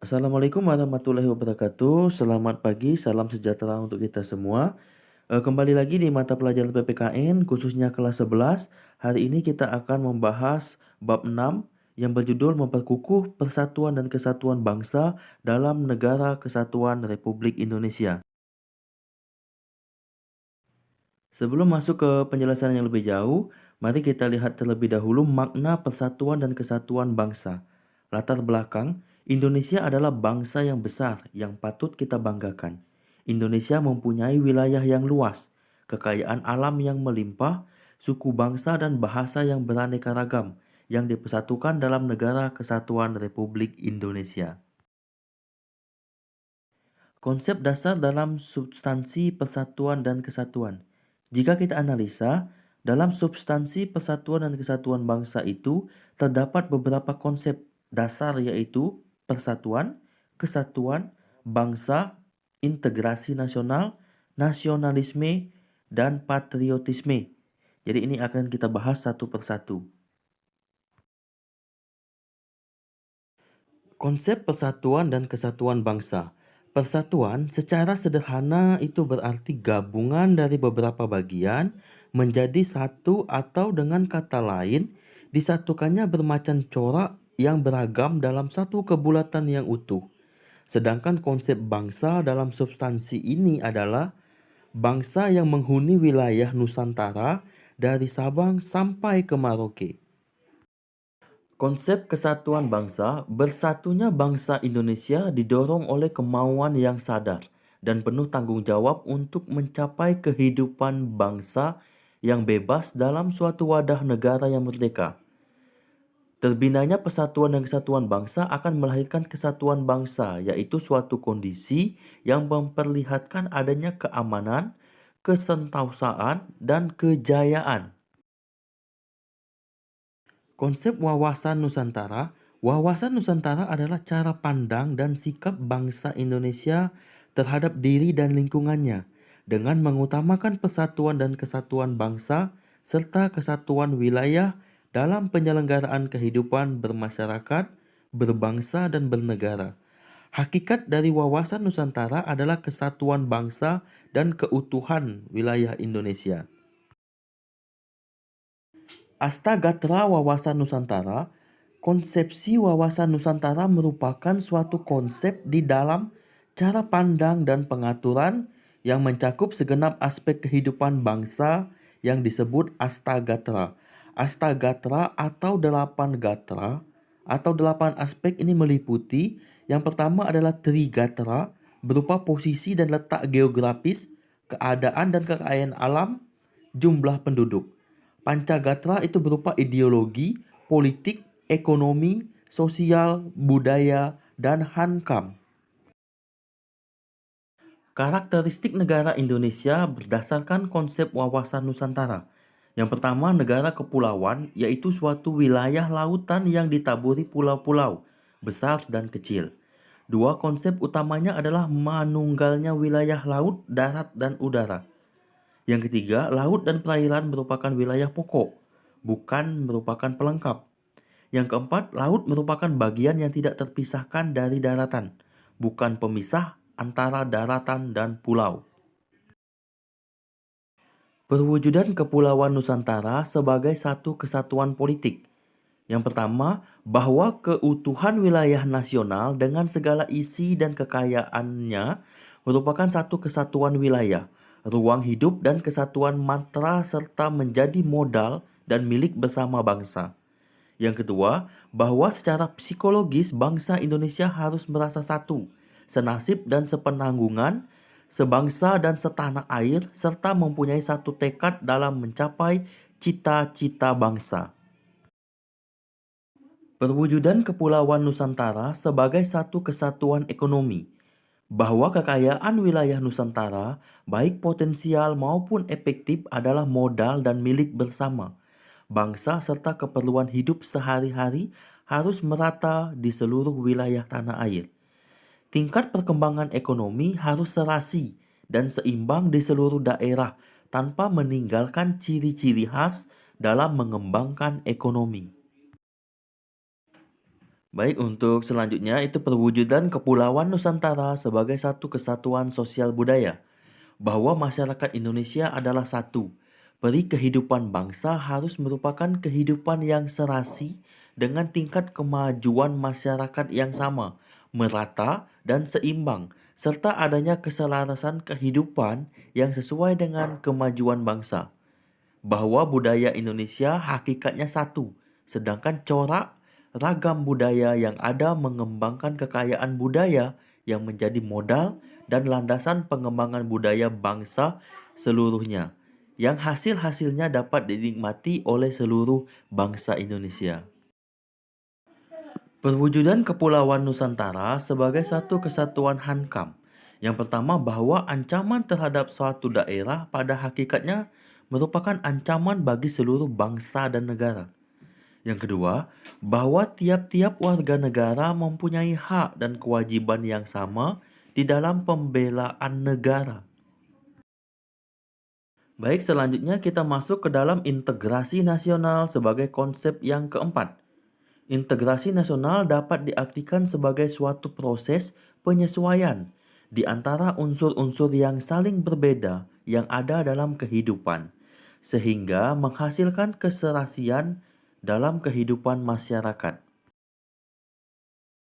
Assalamualaikum warahmatullahi wabarakatuh. Selamat pagi, salam sejahtera untuk kita semua. Kembali lagi di mata pelajaran PPKN, khususnya kelas 11. Hari ini kita akan membahas bab 6 yang berjudul Memperkukuh Persatuan dan Kesatuan Bangsa dalam Negara Kesatuan Republik Indonesia. Sebelum masuk ke penjelasan yang lebih jauh, mari kita lihat terlebih dahulu makna persatuan dan kesatuan bangsa. Latar belakang, Indonesia adalah bangsa yang besar yang patut kita banggakan. Indonesia mempunyai wilayah yang luas, kekayaan alam yang melimpah, suku bangsa dan bahasa yang beraneka ragam yang dipersatukan dalam Negara Kesatuan Republik Indonesia. Konsep dasar dalam substansi persatuan dan kesatuan. Jika kita analisa, dalam substansi persatuan dan kesatuan bangsa itu terdapat beberapa konsep dasar yaitu persatuan, kesatuan, bangsa, integrasi nasional, nasionalisme, dan patriotisme. Jadi ini akan kita bahas satu persatu. Konsep persatuan dan kesatuan bangsa. Persatuan secara sederhana itu berarti gabungan dari beberapa bagian menjadi satu atau dengan kata lain disatukannya bermacam corak yang beragam dalam satu kebulatan yang utuh. Sedangkan konsep bangsa dalam substansi ini adalah bangsa yang menghuni wilayah Nusantara dari Sabang sampai ke Merauke. Konsep kesatuan bangsa, bersatunya bangsa Indonesia didorong oleh kemauan yang sadar dan penuh tanggung jawab untuk mencapai kehidupan bangsa yang bebas dalam suatu wadah negara yang merdeka. Terbinanya persatuan dan kesatuan bangsa akan melahirkan kesatuan bangsa, yaitu suatu kondisi yang memperlihatkan adanya keamanan, kesentausaan, dan kejayaan. Konsep wawasan Nusantara adalah cara pandang dan sikap bangsa Indonesia terhadap diri dan lingkungannya dengan mengutamakan persatuan dan kesatuan bangsa serta kesatuan wilayah dalam penyelenggaraan kehidupan bermasyarakat, berbangsa, dan bernegara. Hakikat dari wawasan Nusantara adalah kesatuan bangsa dan keutuhan wilayah Indonesia. Astagatra Wawasan Nusantara, konsepsi wawasan Nusantara merupakan suatu konsep di dalam cara pandang dan pengaturan yang mencakup segenap aspek kehidupan bangsa yang disebut Astagatra. Astagatra atau 8 gatra atau 8 aspek ini meliputi yang pertama adalah Trigatra berupa posisi dan letak geografis, keadaan dan kekayaan alam, jumlah penduduk. Pancagatra itu berupa ideologi, politik, ekonomi, sosial, budaya, dan hankam. Karakteristik negara Indonesia berdasarkan konsep wawasan Nusantara. Yang pertama, negara kepulauan, yaitu suatu wilayah lautan yang ditaburi pulau-pulau, besar dan kecil. Dua konsep utamanya adalah manunggalnya wilayah laut, darat, dan udara. Yang ketiga, laut dan perairan merupakan wilayah pokok, bukan merupakan pelengkap. Yang keempat, laut merupakan bagian yang tidak terpisahkan dari daratan, bukan pemisah antara daratan dan pulau. Perwujudan Kepulauan Nusantara sebagai satu kesatuan politik. Yang pertama, bahwa keutuhan wilayah nasional dengan segala isi dan kekayaannya merupakan satu kesatuan wilayah, ruang hidup dan kesatuan matra serta menjadi modal dan milik bersama bangsa. Yang kedua, bahwa secara psikologis bangsa Indonesia harus merasa satu, senasib dan sepenanggungan, sebangsa dan setanah air, serta mempunyai satu tekad dalam mencapai cita-cita bangsa. Perwujudan Kepulauan Nusantara sebagai satu kesatuan ekonomi, bahwa kekayaan wilayah Nusantara, baik potensial maupun efektif, adalah modal dan milik bersama. Bangsa serta keperluan hidup sehari-hari harus merata di seluruh wilayah tanah air. Tingkat perkembangan ekonomi harus serasi dan seimbang di seluruh daerah tanpa meninggalkan ciri-ciri khas dalam mengembangkan ekonomi. Baik, untuk selanjutnya itu perwujudan Kepulauan Nusantara sebagai satu kesatuan sosial budaya. Bahwa masyarakat Indonesia adalah satu. Peri kehidupan bangsa harus merupakan kehidupan yang serasi dengan tingkat kemajuan masyarakat yang sama, merata, dan seimbang, serta adanya keselarasan kehidupan yang sesuai dengan kemajuan bangsa. Bahwa budaya Indonesia hakikatnya satu, sedangkan corak ragam budaya yang ada mengembangkan kekayaan budaya yang menjadi modal dan landasan pengembangan budaya bangsa seluruhnya, yang hasil-hasilnya dapat dinikmati oleh seluruh bangsa Indonesia. Perwujudan Kepulauan Nusantara sebagai satu kesatuan hankam. Yang pertama, bahwa ancaman terhadap suatu daerah pada hakikatnya merupakan ancaman bagi seluruh bangsa dan negara. Yang kedua, bahwa tiap-tiap warga negara mempunyai hak dan kewajiban yang sama di dalam pembelaan negara. Baik, selanjutnya kita masuk ke dalam integrasi nasional sebagai konsep yang keempat. Integrasi nasional dapat diartikan sebagai suatu proses penyesuaian di antara unsur-unsur yang saling berbeda yang ada dalam kehidupan, sehingga menghasilkan keserasian dalam kehidupan masyarakat.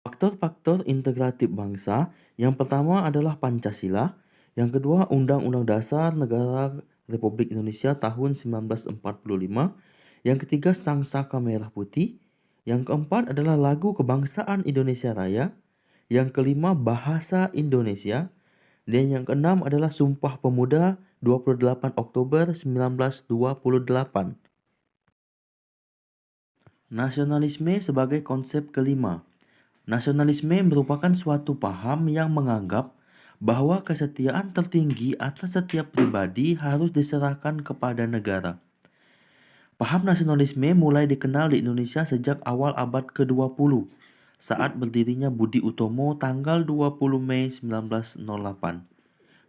Faktor-faktor integratif bangsa yang pertama adalah Pancasila, yang kedua Undang-Undang Dasar Negara Republik Indonesia tahun 1945, yang ketiga Sang Saka Merah Putih, yang keempat adalah Lagu Kebangsaan Indonesia Raya, yang kelima Bahasa Indonesia, dan yang keenam adalah Sumpah Pemuda 28 Oktober 1928. Nasionalisme sebagai konsep kelima. Nasionalisme merupakan suatu paham yang menganggap bahwa kesetiaan tertinggi atas setiap pribadi harus diserahkan kepada negara. Paham nasionalisme mulai dikenal di Indonesia sejak awal abad ke-20, saat berdirinya Budi Utomo tanggal 20 Mei 1908.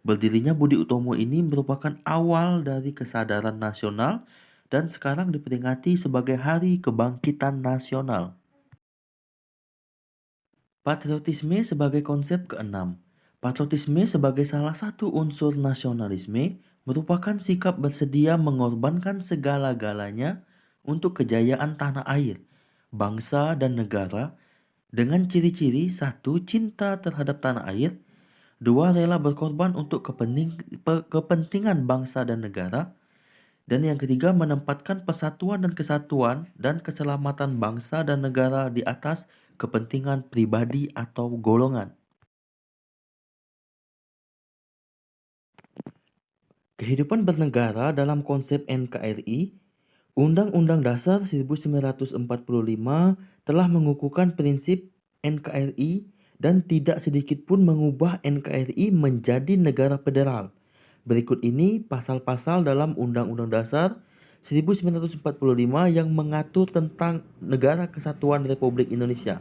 Berdirinya Budi Utomo ini merupakan awal dari kesadaran nasional dan sekarang diperingati sebagai Hari Kebangkitan Nasional. Patriotisme sebagai konsep keenam. Patriotisme sebagai salah satu unsur nasionalisme merupakan sikap bersedia mengorbankan segala-galanya untuk kejayaan tanah air, bangsa dan negara dengan ciri-ciri: satu, cinta terhadap tanah air; dua, rela berkorban untuk kepentingan bangsa dan negara; dan yang ketiga, menempatkan persatuan dan keselamatan bangsa dan negara di atas kepentingan pribadi atau golongan. Kehidupan bernegara dalam konsep NKRI, Undang-Undang Dasar 1945 telah mengukuhkan prinsip NKRI dan tidak sedikit pun mengubah NKRI menjadi negara federal. Berikut ini pasal-pasal dalam Undang-Undang Dasar 1945 yang mengatur tentang Negara Kesatuan Republik Indonesia.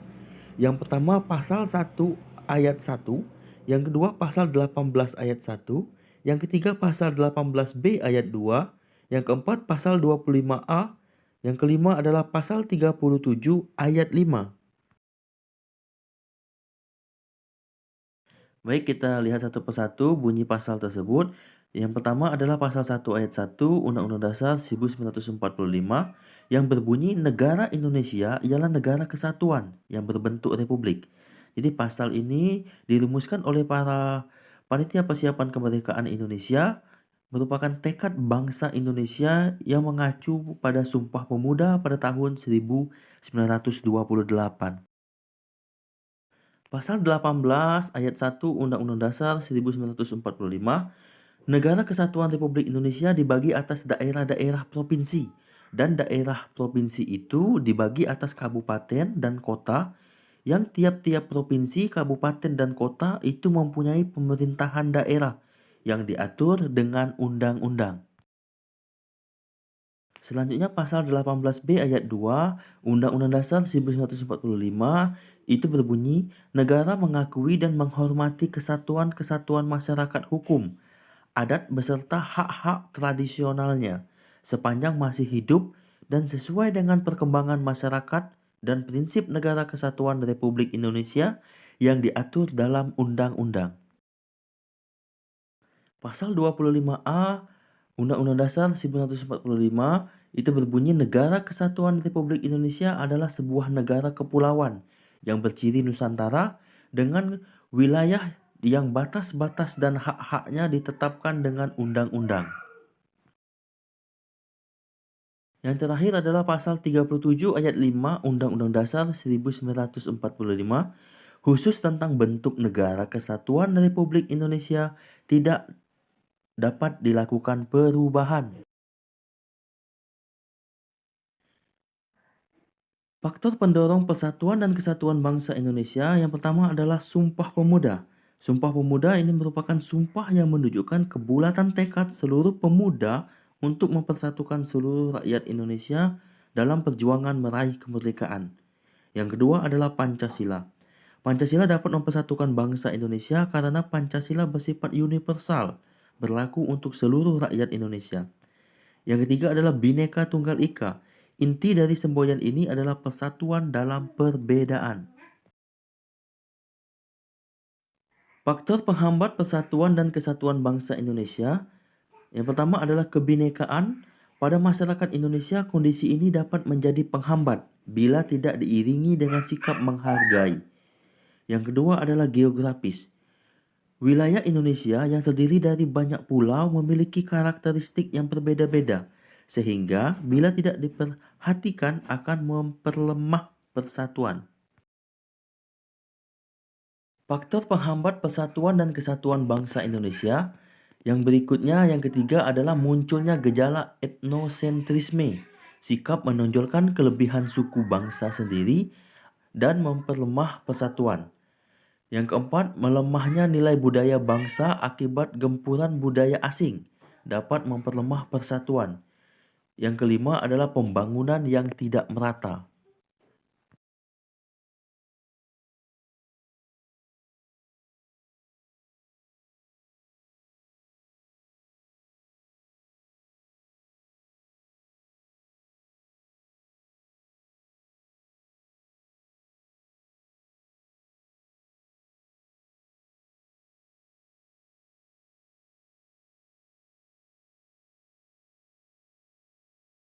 Yang pertama, pasal 1 ayat 1, yang kedua pasal 18 ayat 1, yang ketiga pasal 18B ayat 2, yang keempat pasal 25A, yang kelima adalah pasal 37 ayat 5. Baik, kita lihat satu persatu bunyi pasal tersebut. Yang pertama adalah pasal 1 ayat 1 Undang-Undang Dasar 1945 yang berbunyi negara Indonesia ialah negara kesatuan yang berbentuk republik. Jadi pasal ini dirumuskan oleh para panitia persiapan kemerdekaan Indonesia, merupakan tekad bangsa Indonesia yang mengacu pada Sumpah Pemuda pada tahun 1928. Pasal 18 ayat 1 Undang-Undang Dasar 1945, Negara Kesatuan Republik Indonesia dibagi atas daerah-daerah provinsi, dan daerah provinsi itu dibagi atas kabupaten dan kota, yang tiap-tiap provinsi, kabupaten, dan kota itu mempunyai pemerintahan daerah yang diatur dengan undang-undang. Selanjutnya pasal 18B ayat 2 Undang-Undang Dasar 1945 itu berbunyi, negara mengakui dan menghormati kesatuan-kesatuan masyarakat hukum, adat beserta hak-hak tradisionalnya sepanjang masih hidup dan sesuai dengan perkembangan masyarakat dan prinsip negara kesatuan Republik Indonesia yang diatur dalam undang-undang. Pasal 25A Undang-Undang Dasar 1945 itu berbunyi negara kesatuan Republik Indonesia adalah sebuah negara kepulauan yang berciri Nusantara dengan wilayah yang batas-batas dan hak-haknya ditetapkan dengan undang-undang. Yang terakhir adalah pasal 37 ayat 5 Undang-Undang Dasar 1945 khusus tentang bentuk negara kesatuan Republik Indonesia tidak dapat dilakukan perubahan. Faktor pendorong persatuan dan kesatuan bangsa Indonesia yang pertama adalah Sumpah Pemuda. Sumpah Pemuda ini merupakan sumpah yang menunjukkan kebulatan tekad seluruh pemuda untuk mempersatukan seluruh rakyat Indonesia dalam perjuangan meraih kemerdekaan. Yang kedua adalah Pancasila. Pancasila dapat mempersatukan bangsa Indonesia karena Pancasila bersifat universal, berlaku untuk seluruh rakyat Indonesia. Yang ketiga adalah Bhinneka Tunggal Ika. Inti dari semboyan ini adalah persatuan dalam perbedaan. Faktor penghambat persatuan dan kesatuan bangsa Indonesia. Yang pertama adalah kebinekaan. Pada masyarakat Indonesia, kondisi ini dapat menjadi penghambat bila tidak diiringi dengan sikap menghargai. Yang kedua adalah geografis. Wilayah Indonesia yang terdiri dari banyak pulau memiliki karakteristik yang berbeda-beda, sehingga bila tidak diperhatikan akan memperlemah persatuan. Faktor penghambat persatuan dan kesatuan bangsa Indonesia yang berikutnya, yang ketiga adalah munculnya gejala etnosentrisme, sikap menonjolkan kelebihan suku bangsa sendiri dan memperlemah persatuan. Yang keempat, melemahnya nilai budaya bangsa akibat gempuran budaya asing dapat memperlemah persatuan. Yang kelima adalah pembangunan yang tidak merata.